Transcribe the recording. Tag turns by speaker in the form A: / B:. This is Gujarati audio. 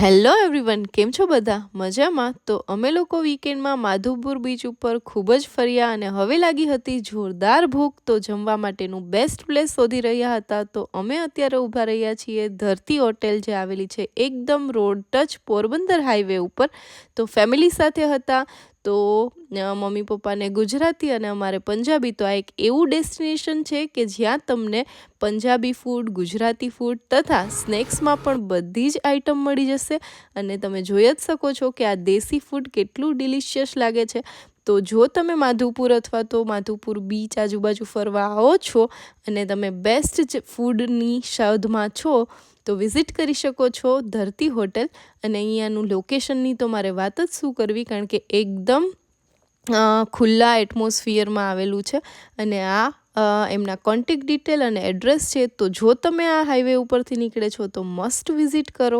A: હેલો એવરીવન, કેમ છો બધા? મજામાં? તો અમે લોકો વીકેન્ડમાં માધવપુર બીચ ઉપર ખૂબ જ ફર્યા અને હવે લાગી હતી જોરદાર ભૂખ. તો જમવા માટેનું બેસ્ટ પ્લેસ શોધી રહ્યા હતા. તો અમે અત્યારે ઊભા રહ્યા છીએ ધરતી હોટેલ, જે આવેલી છે એકદમ રોડ ટચ પોરબંદર હાઈવે ઉપર. તો ફેમિલી સાથે હતા. તો મમ્મી પપ્પાને ગુજરાતી અને અમારે પંજાબી. તો આ એક એવું ડેસ્ટિનેશન છે કે જ્યાં તમને પંજાબી ફૂડ, ગુજરાતી ફૂડ તથા સ્નેક્સમાં પણ બધી જ આઈટમ મળી જશે. અને તમે જોઈ જ શકો છો કે આ દેશી ફૂડ કેટલું ડિલિશિયસ લાગે છે. તો જો તમે માધવપુર અથવા તો માધવપુર બીચ આજુબાજુ ફરવા આવો છો અને તમે બેસ્ટ જ ફૂડની શોધમાં છો, તો વિઝિટ કરી શકો છો ધરતી હોટેલ. અને અહીંયાનું લોકેશનની તો મારે વાત જ શું કરવી, કારણ કે એકદમ ખુલ્લા એટમોસ્ફિયરમાં આવેલું છે. અને આ એમના કોન્ટેક્ટ ડિટેલ અને એડ્રેસ છે. તો જો તમે આ હાઈવે ઉપરથી નીકળે છો તો મસ્ટ વિઝિટ કરો.